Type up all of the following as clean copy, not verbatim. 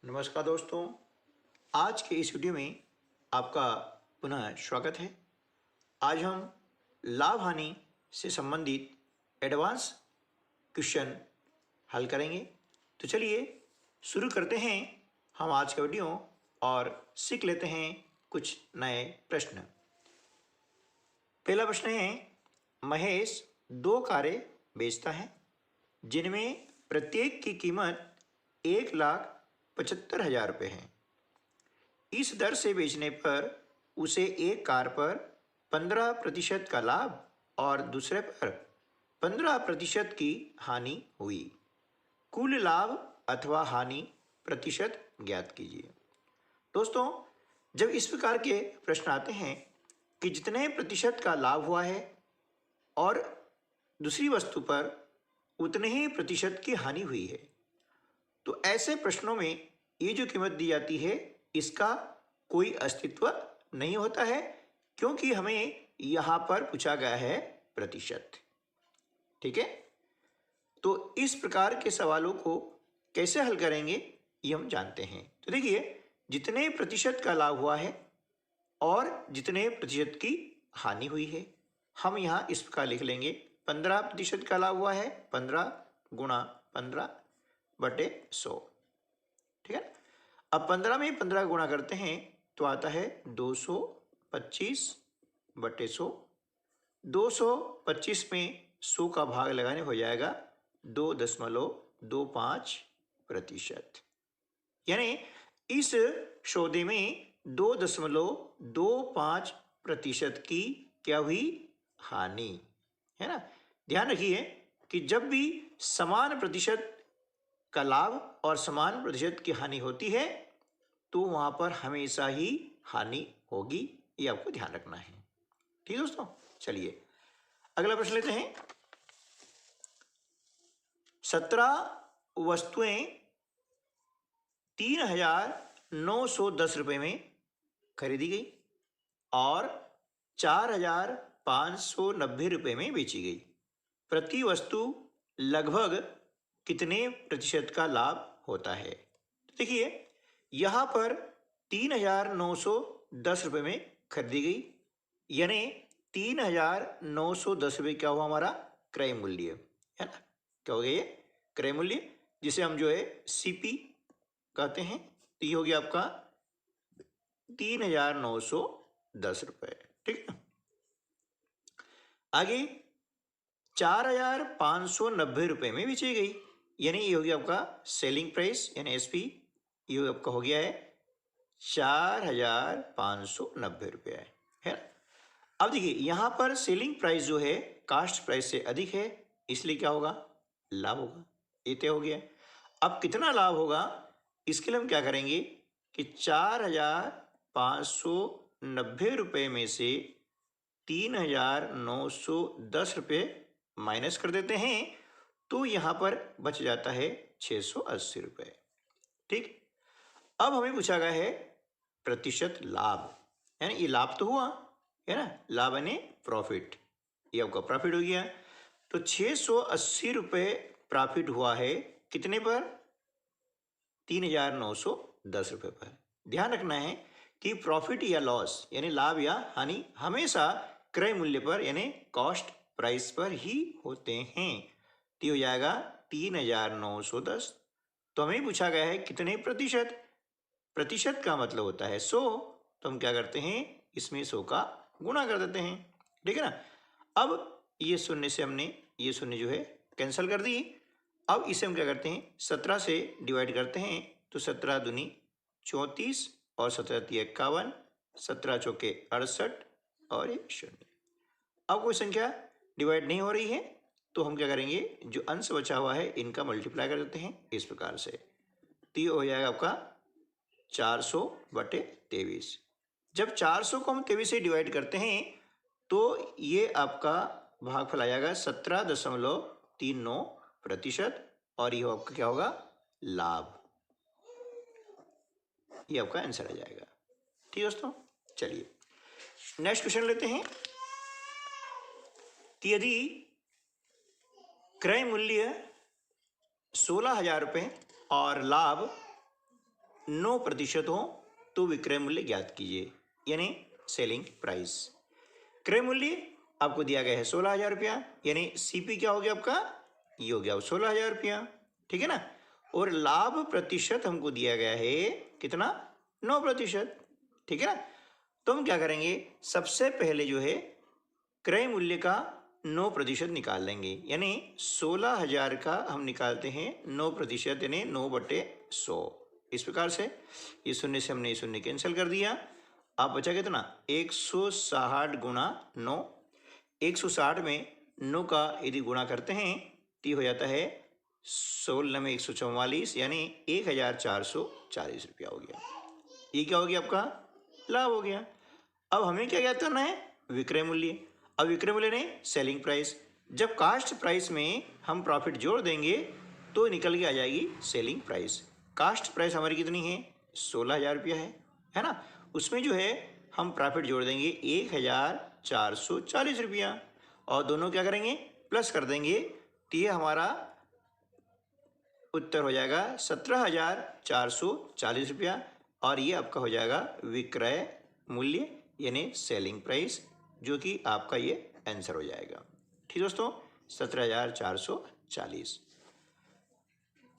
नमस्कार दोस्तों, आज के इस वीडियो में आपका पुनः स्वागत है। आज हम लाभ हानि से संबंधित एडवांस क्वेश्चन हल करेंगे। तो चलिए शुरू करते हैं हम आज का वीडियो और सीख लेते हैं कुछ नए प्रश्न। पहला प्रश्न है, महेश 2 कारें बेचता है जिनमें प्रत्येक की कीमत 1,75,000 रुपये है। इस दर से बेचने पर उसे एक कार पर 15% का लाभ और दूसरे पर 15% की हानि हुई। कुल लाभ अथवा हानि प्रतिशत ज्ञात कीजिए। दोस्तों, जब इस प्रकार के प्रश्न आते हैं कि जितने प्रतिशत का लाभ हुआ है और दूसरी वस्तु पर उतने ही प्रतिशत की हानि हुई है, तो ऐसे प्रश्नों में ये जो कीमत दी जाती है इसका कोई अस्तित्व नहीं होता है, क्योंकि हमें यहाँ पर पूछा गया है प्रतिशत। ठीक है, तो इस प्रकार के सवालों को कैसे हल करेंगे ये हम जानते हैं। तो देखिए, जितने प्रतिशत का लाभ हुआ है और जितने प्रतिशत की हानि हुई है, हम यहाँ इस प्रकार लिख लेंगे। 15% का लाभ हुआ है, 15 गुणा 15/100। ठीक है, अब 15 में 15 गुणा करते हैं तो आता है 225/100। 225 में 100 का भाग लगाने हो जाएगा 2.25%। यानी इस सौदे में 2.25% की क्या हुई? हानि, है ना। ध्यान रखिए कि जब भी समान प्रतिशत का लाभ और समान प्रतिशत की हानि होती है तो वहां पर हमेशा ही हानि होगी, ये आपको ध्यान रखना है। ठीक है दोस्तों, चलिए अगला प्रश्न लेते हैं। 17 वस्तुएं 3,910 रुपये में खरीदी गई और 4,590 रुपये में बेची गई। प्रति वस्तु लगभग कितने प्रतिशत का लाभ होता है? तो देखिए, यहाँ पर 3,910 रुपये में खरीदी गई, यानी 3,910 रुपये क्या हुआ? हमारा क्रय मूल्य, है ना। क्या हो गया? ये क्रय मूल्य, जिसे हम जो है सीपी कहते हैं। तो ये हो गया आपका 3,910 रुपये। ठीक है, आगे 4,590 रुपये में बेची गई, यानी ये हो गया आपका सेलिंग प्राइस यानी एसपी। ये आपका हो गया है 4,590 रुपये, है ना। अब देखिए, यहाँ पर सेलिंग प्राइस जो है कास्ट प्राइस से अधिक है, इसलिए क्या होगा? लाभ होगा। ये तय हो गया। अब कितना लाभ होगा इसके लिए हम क्या करेंगे कि 4,590 रुपये में से 3,910 रुपये माइनस कर देते हैं, तो यहाँ पर बच जाता है 680 रुपये। ठीक, अब हमें पूछा गया है प्रतिशत लाभ, यानी ये लाभ तो हुआ, है ना, लाभ यानी प्रॉफिट, ये आपका प्रॉफिट हो गया। तो 680 रुपये प्रॉफिट हुआ है कितने पर? 3,910 रुपये पर। ध्यान रखना है कि प्रॉफिट या लॉस यानी लाभ या हानि हमेशा क्रय मूल्य पर यानी कॉस्ट प्राइस पर ही होते हैं। तो हो जाएगा 3,910। तो हमें पूछा गया है कितने प्रतिशत? प्रतिशत का मतलब होता है 100, तो हम क्या करते हैं, इसमें 100 का गुणा कर देते हैं। ठीक है ना। अब ये शून्य से हमने ये शून्य जो है कैंसिल कर दी। अब इसे हम क्या करते हैं, 17 से डिवाइड करते हैं, तो 17 दूनी 34 और 17 तिया 51, 17 चौके 68 और ये शून्य। अब कोई संख्या डिवाइड नहीं हो रही है तो हम क्या करेंगे, जो अंश बचा हुआ है इनका मल्टीप्लाई कर देते हैं इस प्रकार से। तो ये हो जाएगा आपका 400/23। जब 400 को हम 23 से डिवाइड करते हैं तो ये आपका भागफल आ जाएगा 17.39%, और ये आपका क्या होगा? लाभ। ये आपका आंसर आ जाएगा। ठीक दोस्तों, चलिए नेक्स्ट क्वेश्चन लेते हैं कि यदि क्रय मूल्य 16,000 रुपये और लाभ 9% हो तो विक्रय मूल्य ज्ञात कीजिए, यानी सेलिंग प्राइस। क्रय मूल्य आपको दिया गया है 16,000 रुपया, यानी सीपी क्या हो गया आपका, ये हो गया 16,000 रुपया, ठीक है ना। और लाभ प्रतिशत हमको दिया गया है कितना, 9%, ठीक है ना। तो हम क्या करेंगे, सबसे पहले जो है क्रय मूल्य का 9% निकाल लेंगे, यानी 16,000 का हम निकालते हैं 9%, यानी 9/100। इस प्रकार से ये शून्य से हमने ये शून्य कैंसिल कर दिया। आप बचा कितना, 160 गुणा 9। 160 में 9 का यदि गुणा करते हैं तो ये हो जाता है 16 में 144, यानी 1,440 रुपया हो गया। ये क्या हो गया आपका, लाभ हो गया। अब हमें क्या ज्ञात करना है, विक्रय मूल्य। अब विक्रय मूल्य ने सेलिंग प्राइस, जब कास्ट प्राइस में हम प्रॉफिट जोड़ देंगे तो निकल के आ जाएगी सेलिंग प्राइस। कास्ट प्राइस हमारी कितनी है, 16,000 रुपया है ना। उसमें जो है हम प्रॉफिट जोड़ देंगे 1,440 रुपया, और दोनों क्या करेंगे, प्लस कर देंगे, तो ये हमारा उत्तर हो जाएगा 17,440 रुपया, और ये आपका हो जाएगा विक्रय मूल्य, यानी सेलिंग प्राइस, जो कि आपका ये आंसर हो जाएगा। ठीक दोस्तों, 17,440।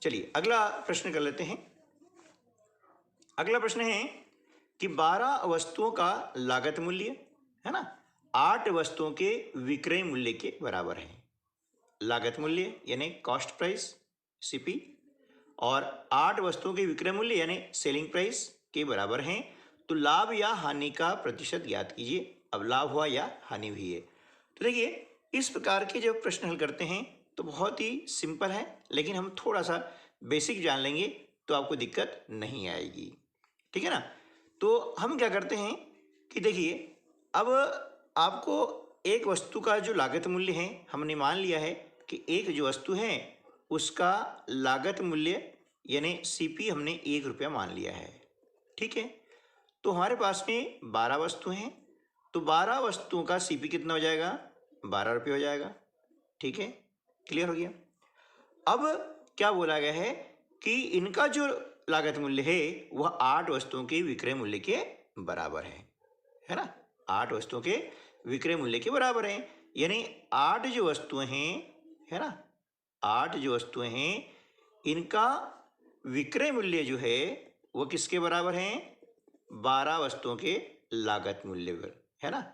चलिए अगला प्रश्न कर लेते हैं। अगला प्रश्न है कि 12 वस्तुओं का लागत मूल्य है ना 8 वस्तुओं के विक्रय मूल्य के बराबर है। लागत मूल्य यानी कॉस्ट प्राइस सीपी और 8 वस्तुओं के विक्रय मूल्य यानी सेलिंग प्राइस के बराबर हैं, तो लाभ या हानि का प्रतिशत ज्ञात कीजिए। अब लाभ हुआ या हानि हुई है। तो देखिए इस प्रकार के जब प्रश्न हल करते हैं तो बहुत ही सिंपल है, लेकिन हम थोड़ा सा बेसिक जान लेंगे तो आपको दिक्कत नहीं आएगी, ठीक है ना। तो हम क्या करते हैं कि देखिए, अब आपको एक वस्तु का जो लागत मूल्य है, हमने मान लिया है कि एक जो वस्तु है उसका लागत मूल्य यानी सीपी हमने 1 रुपया मान लिया है, ठीक है। तो हमारे पास में 12 वस्तु हैं, तो 12 वस्तुओं का सीपी कितना हो जाएगा, 12 रुपये हो जाएगा, ठीक है, क्लियर हो गया। अब क्या बोला गया है कि इनका जो लागत मूल्य है वह 8 वस्तुओं के विक्रय मूल्य के बराबर है ना। 8 वस्तुओं के विक्रय मूल्य के बराबर है, यानी 8 जो वस्तुएं हैं है ना, 8 जो वस्तुएं हैं इनका विक्रय मूल्य जो है वो किसके बराबर है, 12 वस्तुओं के लागत मूल्य पर, है ना।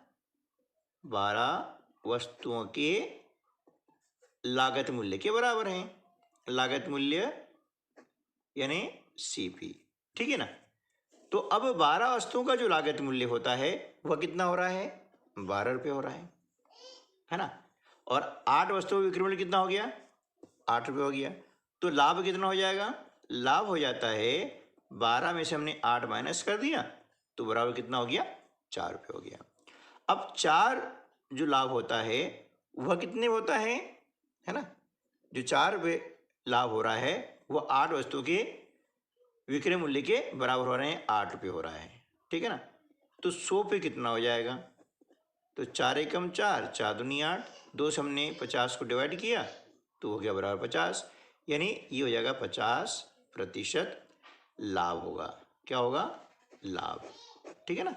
12 वस्तुओं के लागत मूल्य के बराबर है, लागत मूल्य यानी सीपी, ठीक है ना। तो अब 12 वस्तुओं का जो लागत मूल्य होता है वह कितना हो रहा है, 12 रुपये हो रहा है ना। और 8 वस्तुओं का विक्रय मूल्य कितना हो गया, 8 रुपये हो गया। तो लाभ कितना हो जाएगा, लाभ हो जाता है 12 में से हमने 8 माइनस कर दिया तो बराबर कितना हो गया, 4 रुपये हो गया। अब 4 जो लाभ होता है वह कितने होता है ना, जो 4 रुपये लाभ हो रहा है वह 8 वस्तुओं के विक्रय मूल्य के बराबर हो रहे हैं, 8 रुपये हो रहा है, ठीक है ना। तो 100 पे कितना हो जाएगा, तो 4 एकम 4, 4 दूनी 8, 2 से हमने 50 को डिवाइड किया तो हो गया बराबर 50, यानी ये हो जाएगा 50% लाभ होगा। क्या होगा, लाभ, ठीक है ना।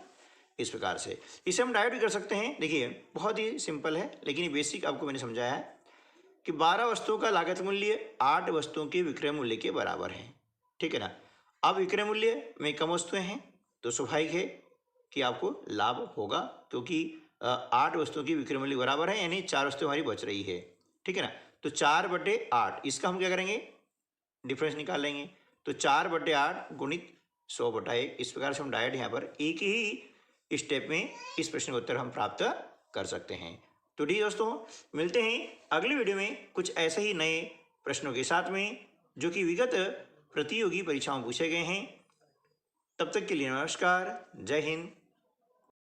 इस प्रकार से इसे हम डायरेक्ट भी कर सकते हैं। देखिए बहुत ही सिंपल है, लेकिन ये बेसिक आपको मैंने समझाया है कि 12 वस्तुओं का लागत मूल्य 8 वस्तुओं के विक्रय मूल्य के बराबर है, ठीक है ना। अब विक्रय मूल्य में कम वस्तुएं हैं तो स्वाभाविक है कि आपको लाभ होगा, क्योंकि 8 वस्तुओं की विक्रय मूल्य बराबर है, यानी 4 वस्तुएं हमारी बच रही है, ठीक है ना। तो 4/8 इसका हम क्या करेंगे, डिफरेंस निकाल लेंगे। तो 4/8 गुणित 100/1, इस प्रकार से हम डायरेक्ट यहाँ पर एक ही स्टेप में इस प्रश्न का उत्तर हम प्राप्त कर सकते हैं। तो ठीक दोस्तों, मिलते हैं अगली वीडियो में कुछ ऐसे ही नए प्रश्नों के साथ में जो कि विगत प्रतियोगी परीक्षाओं में पूछे गए हैं। तब तक के लिए नमस्कार, जय हिंद,